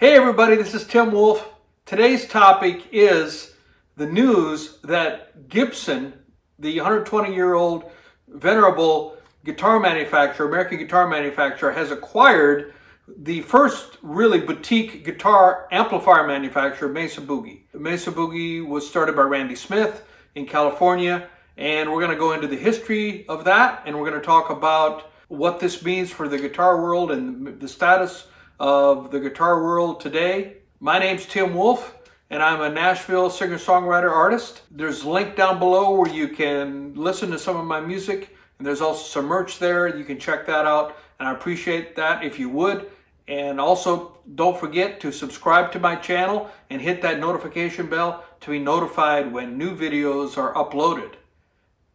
Hey everybody, this is Tim Wolf. Today's topic is the news that Gibson, the 120-year-old venerable guitar manufacturer, American guitar manufacturer, has acquired the first really boutique guitar amplifier manufacturer, Mesa Boogie. Mesa Boogie was started by Randall Smith in California, and we're going to go into the history of that, and we're going to talk about what this means for the guitar world and the status of the guitar world today. My name's Tim Wolf, and I'm a Nashville singer-songwriter artist. There's a link down below where you can listen to some of my music, and there's also some merch there. You can check that out, and I appreciate that if you would. And also, don't forget to subscribe to my channel and hit that notification bell to be notified when new videos are uploaded.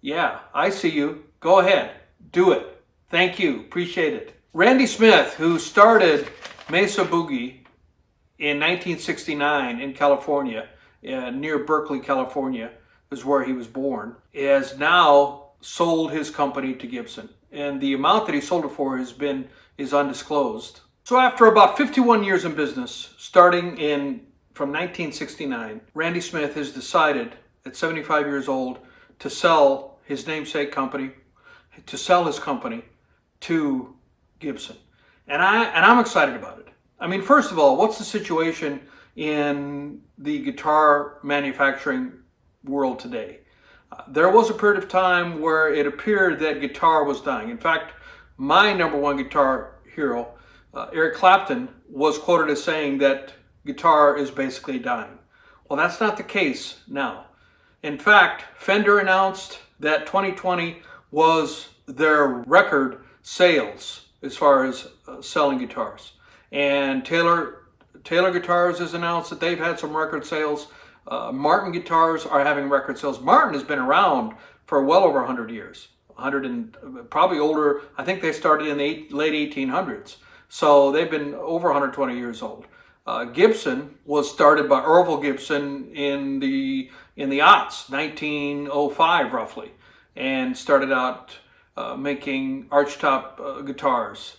Yeah, I see you. Go ahead. Do it. Thank you. Appreciate it. Randy Smith, who started Mesa Boogie in 1969 in California, near Berkeley, California, is where he was born, has now sold his company to Gibson. And the amount that he sold it for is undisclosed. So after about 51 years in business, starting from 1969, Randy Smith has decided at 75 years old to sell his namesake company, to sell his company to Gibson. And I'm excited about it. I mean, first of all, what's the situation in the guitar manufacturing world today? There was a period of time where it appeared that guitar was dying. In fact, my number one guitar hero, Eric Clapton, was quoted as saying that guitar is basically dying. Well, that's not the case now. In fact, Fender announced that 2020 was their record sales as far as selling guitars. And Taylor Guitars has announced that they've had some record sales. Martin Guitars are having record sales. Martin has been around for well over 100 years. 100 and probably older. I think they started in the late 1800s. So they've been over 120 years old. Gibson was started by Orville Gibson in the aughts, 1905 roughly, and started out making archtop guitars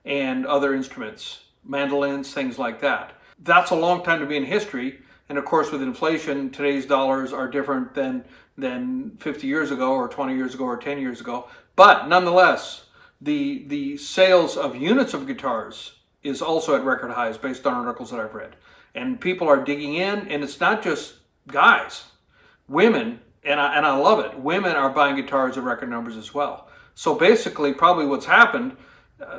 and other instruments, mandolins, things like that. That's a long time to be in history. And of course, with inflation, today's dollars are different than 50 years ago or 20 years ago or 10 years ago. But nonetheless, the sales of units of guitars is also at record highs based on articles that I've read. And people are digging in, and it's not just guys, women, and I love it. Women are buying guitars at record numbers as well. So basically, probably what's happened,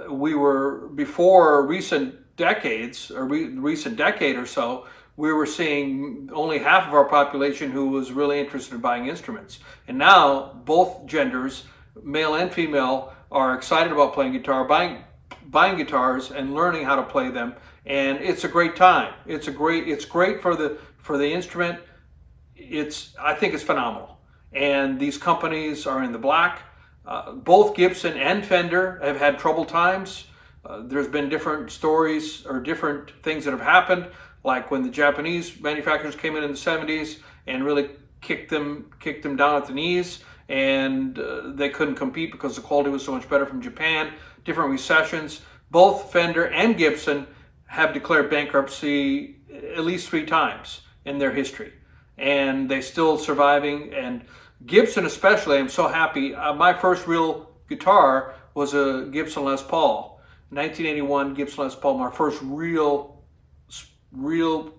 we were before recent decades, or recent decade or so, we were seeing only half of our population who was really interested in buying instruments. And now both genders, male and female, are excited about playing guitar, buying guitars and learning how to play them. And it's a great time. It's great for the instrument. I think it's phenomenal. And these companies are in the black. Both Gibson and Fender have had troubled times. There's been different stories or different things that have happened, like when the Japanese manufacturers came in the 70s and really kicked them down at the knees, and they couldn't compete because the quality was so much better from Japan. Different recessions. Both Fender and Gibson have declared bankruptcy at least 3 times in their history, and they're still surviving. And Gibson especially, I'm so happy. My first real guitar was a Gibson Les Paul, 1981 Gibson Les Paul, my first real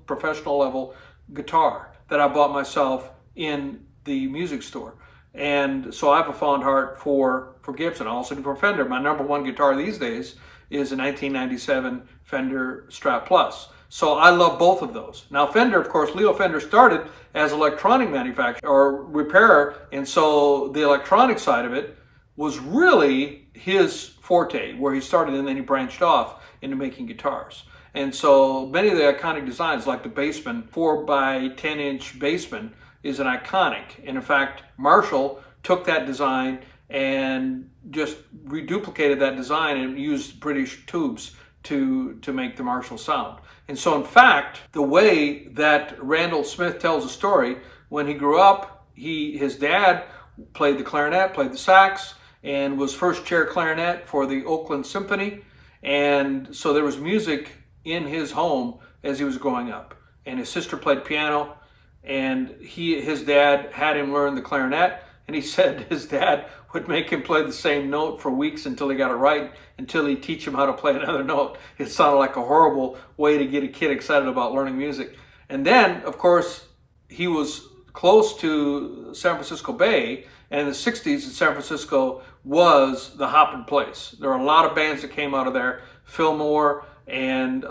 professional level guitar that I bought myself in the music store. And so I have a fond heart for Gibson. I also do for Fender. My number one guitar these days is a 1997 Fender Strat Plus. So I love both of those. Now Fender, of course, Leo Fender started as electronic manufacturer or repairer, and so the electronic side of it was really his forte, where he started, and then he branched off into making guitars. And so many of the iconic designs, like the Bassman, 4x10-inch Bassman, is an iconic. And in fact, Marshall took that design and just reduplicated that design and used British tubes to make the Marshall sound. And so in fact, the way that Randall Smith tells the story, when he grew up, his dad played the clarinet, played the sax, and was first chair clarinet for the Oakland Symphony. And so there was music in his home as he was growing up. And his sister played piano, and his dad had him learn the clarinet. And he said his dad would make him play the same note for weeks until he got it right, until he'd teach him how to play another note. It sounded like a horrible way to get a kid excited about learning music. And then, of course, he was close to San Francisco Bay, and in the 60s in San Francisco was the hopping place. There were a lot of bands that came out of there, Fillmore, and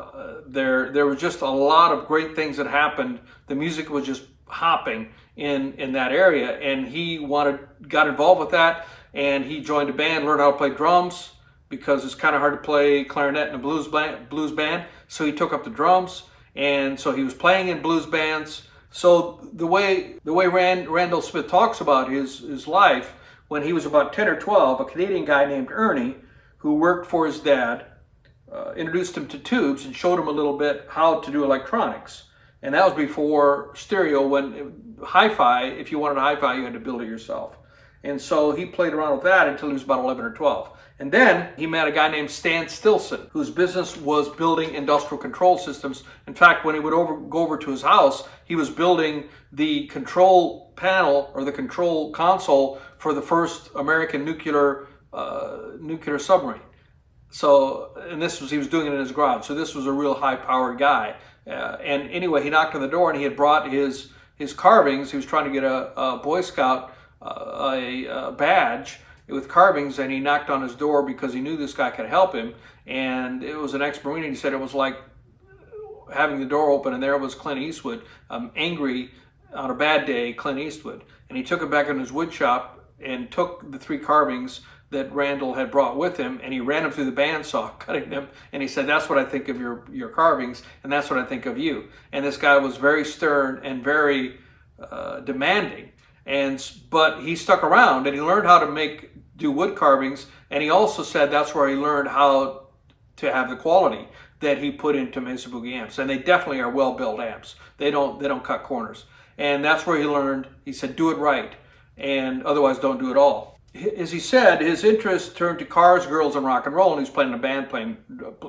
there was just a lot of great things that happened. The music was just hopping in that area, and he got involved with that, and he joined a band, learned how to play drums, because it's kind of hard to play clarinet in a blues band, so he took up the drums, and so he was playing in blues bands. So the way Randall Smith talks about his life, when he was about 10 or 12, a Canadian guy named Ernie, who worked for his dad, introduced him to tubes and showed him a little bit how to do electronics. And that was before stereo, when hi-fi, if you wanted hi-fi, you had to build it yourself. And so he played around with that until he was about 11 or 12. And then he met a guy named Stan Stillson, whose business was building industrial control systems. In fact, when he would go over to his house, he was building the control panel or the control console for the first American nuclear submarine. So, and he was doing it in his garage. So this was a real high-powered guy. And anyway, he knocked on the door, and he had brought his carvings. He was trying to get a Boy Scout a badge with carvings, and he knocked on his door because he knew this guy could help him. And it was an ex-Marine, and he said it was like having the door open, and there was Clint Eastwood, angry on a bad day, Clint Eastwood. And he took it back in his wood shop and took the 3 carvings that Randall had brought with him, and he ran them through the bandsaw, cutting them, and he said, "That's what I think of your carvings, and that's what I think of you." And this guy was very stern and very demanding, but he stuck around, and he learned how to do wood carvings, and he also said that's where he learned how to have the quality that he put into Mesa Boogie amps, and they definitely are well-built amps. They don't cut corners, and that's where he learned. He said, "Do it right, and otherwise don't do it all." As he said, his interest turned to cars, girls, and rock and roll, and he was playing in a band, playing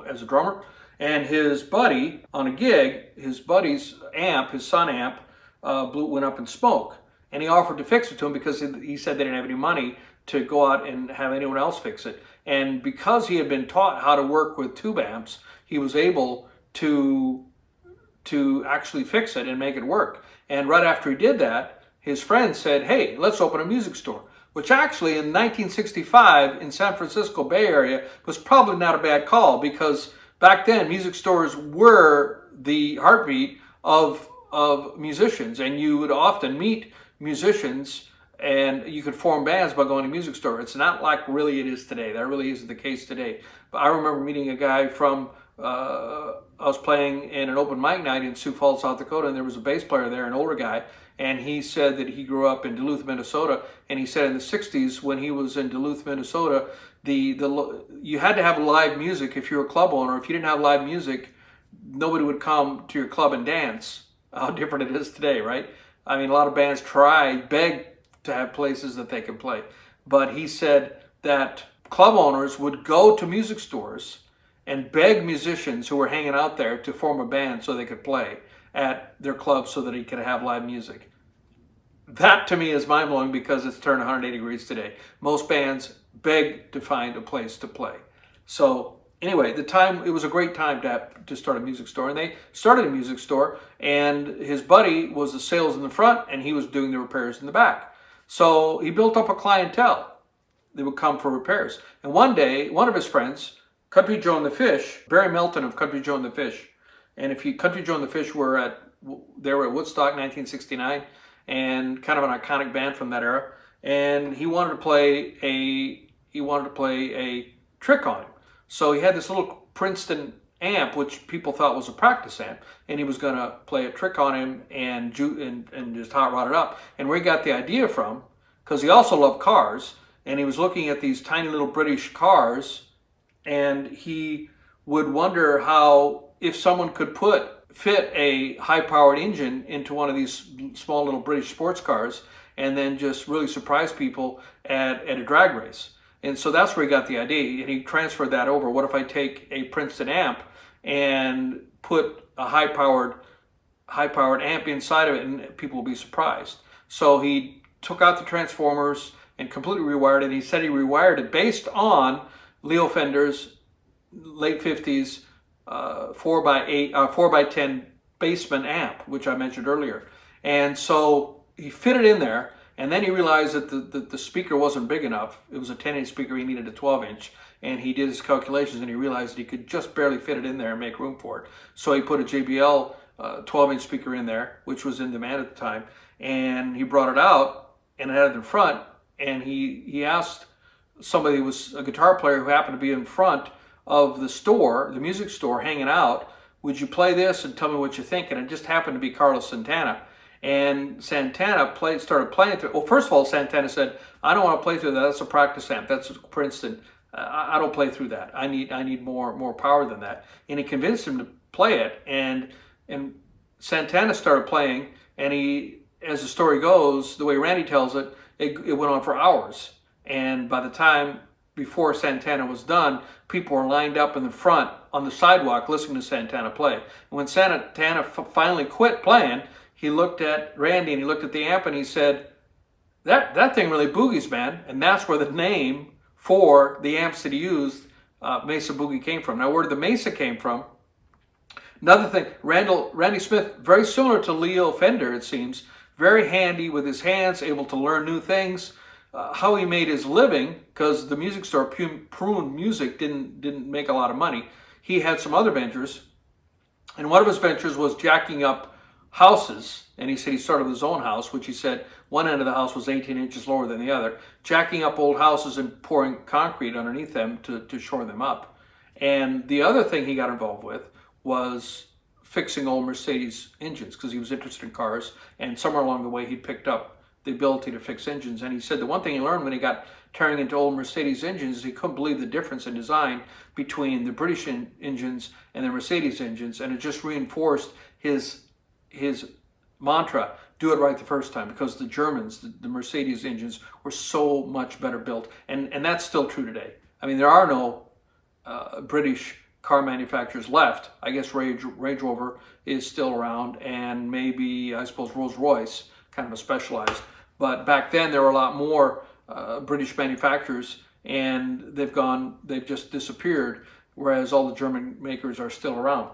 as a drummer. And his buddy, on a gig, his buddy's amp, his Son amp, went up in smoke. And he offered to fix it to him because he said they didn't have any money to go out and have anyone else fix it. And because he had been taught how to work with tube amps, he was able to actually fix it and make it work. And right after he did that, his friend said, "Hey, let's open a music store," which actually in 1965 in San Francisco Bay Area was probably not a bad call, because back then music stores were the heartbeat of musicians, and you would often meet musicians and you could form bands by going to a music store. It's not like really it is today. That really isn't the case today. But I remember meeting a guy from, I was playing in an open mic night in Sioux Falls, South Dakota, and there was a bass player there, an older guy, and he said that he grew up in Duluth, Minnesota, and he said in the 60s when he was in Duluth, Minnesota, you had to have live music if you were a club owner. If you didn't have live music, nobody would come to your club and dance. How different it is today, right? I mean, a lot of bands beg to have places that they can play. But he said that club owners would go to music stores and beg musicians who were hanging out there to form a band so they could play at their club so that he could have live music. That to me is mind-blowing because it's turned 180 degrees today. Most bands beg to find a place to play. So anyway, it was a great time to start a music store, and they started a music store, and his buddy was the sales in the front and he was doing the repairs in the back. So he built up a clientele that would come for repairs. And one day, one of his friends, Country Joe and the Fish, Barry Melton of Country Joe and the Fish, and Country Joe and the Fish were at Woodstock 1969, and kind of an iconic band from that era. And he wanted to play a trick on him. So he had this little Princeton amp, which people thought was a practice amp, and he was going to play a trick on him and just hot rod it up. And where he got the idea from, because he also loved cars, and he was looking at these tiny little British cars, and he would wonder how, if someone could fit a high-powered engine into one of these small little British sports cars and then just really surprise people at a drag race. And so that's where he got the idea, and he transferred that over. What if I take a Princeton amp and put a high-powered amp inside of it and people will be surprised. So he took out the transformers and completely rewired it. He said he rewired it based on Leo Fender's late 50s 4x10 Bassman amp, which I mentioned earlier. And so he fit it in there, and then he realized that the speaker wasn't big enough. It was a 10-inch speaker, he needed a 12-inch. And he did his calculations and he realized he could just barely fit it in there and make room for it. So he put a JBL 12-inch speaker in there, which was in demand at the time. And he brought it out and it had it in front. And he asked somebody who was a guitar player who happened to be in front of the store, the music store, hanging out, would you play this and tell me what you think? And it just happened to be Carlos Santana. And Santana started playing through it. Well, first of all, Santana said, I don't want to play through that. That's a practice amp. That's Princeton. I don't play through that. I need more power than that. And he convinced him to play it. And Santana started playing. And he, as the story goes, the way Randy tells it, it went on for hours. And by the time before Santana was done, people were lined up in the front on the sidewalk listening to Santana play. And when Santana finally quit playing, he looked at Randy and he looked at the amp and he said, that thing really boogies, man. And that's where the name for the amps that he used, Mesa Boogie, came from. Now, where the Mesa came from, another thing, Randy Smith, very similar to Leo Fender, it seems, very handy with his hands, able to learn new things. How he made his living, because the music store, Prune Music, didn't make a lot of money. He had some other ventures, and one of his ventures was jacking up houses. And he said he started with his own house, which he said one end of the house was 18 inches lower than the other, jacking up old houses and pouring concrete underneath them to shore them up. And the other thing he got involved with was fixing old Mercedes engines, because he was interested in cars, and somewhere along the way he picked up the ability to fix engines. And he said the one thing he learned when he got tearing into old Mercedes engines is he couldn't believe the difference in design between the British engines and the Mercedes engines, and it just reinforced his mantra, do it right the first time, because the Germans, the Mercedes engines, were so much better built. And that's still true today. I mean, there are no British car manufacturers left. I guess Range Rover is still around, and maybe, I suppose, Rolls-Royce, kind of a specialized. But back then there were a lot more British manufacturers, and they've just disappeared, whereas all the German makers are still around.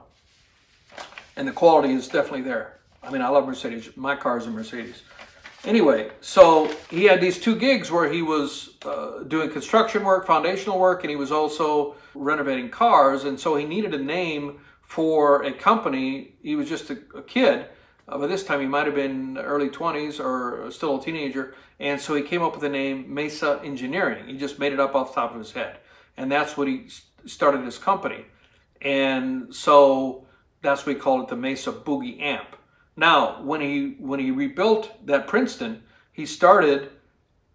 And the quality is definitely there. I mean, I love Mercedes. My car is a Mercedes. Anyway, so he had these two gigs where he was doing construction work, foundational work, and he was also renovating cars. And so he needed a name for a company. He was just a kid. By this time, he might have been early 20s or still a teenager. And so he came up with the name Mesa Engineering. He just made it up off the top of his head. And that's what he started his company. And so that's what he called it, the Mesa Boogie amp. Now, when he rebuilt that Princeton,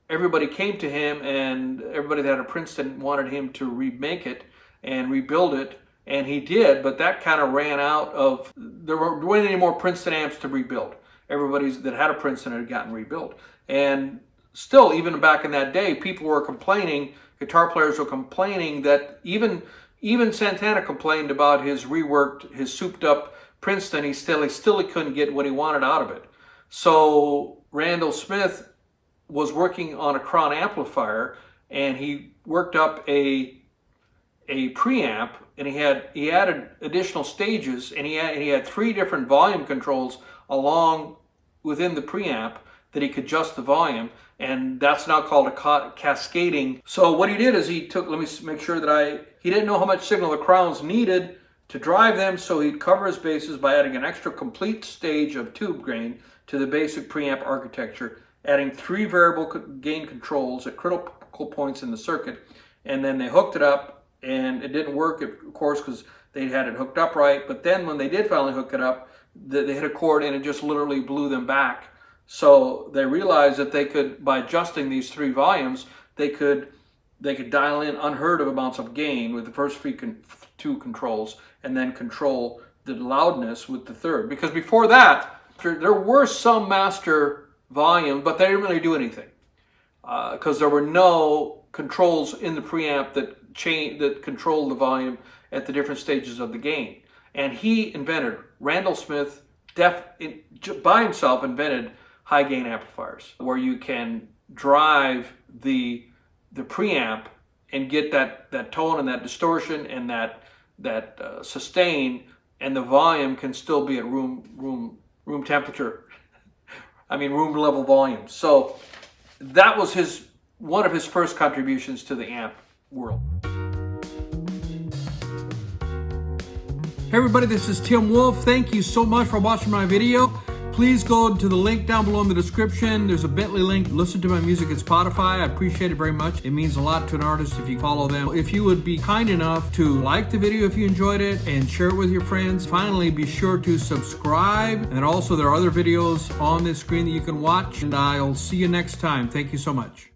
everybody came to him, and everybody that had a Princeton wanted him to remake it and rebuild it. And he did, but that kind of ran out of, there weren't any more Princeton amps to rebuild. Everybody that had a Princeton had gotten rebuilt. And still, even back in that day, people were complaining, guitar players were complaining that even Santana complained about his reworked, his souped up Princeton. He still couldn't get what he wanted out of it. So Randall Smith was working on a Cron amplifier, and he worked up a preamp, and he added additional stages, and he had 3 different volume controls along within the preamp that he could adjust the volume, and that's now called a cascading. So what he did is he took, let me make sure that he didn't know how much signal the Crowns needed to drive them, so he'd cover his bases by adding an extra complete stage of tube gain to the basic preamp architecture, adding 3 variable gain controls at critical points in the circuit, and then they hooked it up. And it didn't work, of course, because they had it hooked up right. But then when they did finally hook it up, they hit a chord and it just literally blew them back. So they realized that they could, by adjusting these 3 volumes, they could dial in unheard of amounts of gain with the first 2 controls, and then control the loudness with the third. Because before that, there were some master volume, but they didn't really do anything, because there were no controls in the preamp that controlled the volume at the different stages of the gain. And he invented, Randall Smith, by himself invented high gain amplifiers, where you can drive the preamp and get that tone and that distortion and that sustain, and the volume can still be at room temperature. I mean room level volume. So that was one of his first contributions to the amp world. Hey everybody, this is Tim Wolf. Thank you so much for watching my video. Please go to the link down below in the description. There's a Bitly link. Listen to my music at Spotify. I appreciate it very much. It means a lot to an artist if you follow them. If you would be kind enough to like the video if you enjoyed it and share it with your friends. Finally, be sure to subscribe. And also there are other videos on this screen that you can watch. And I'll see you next time. Thank you so much.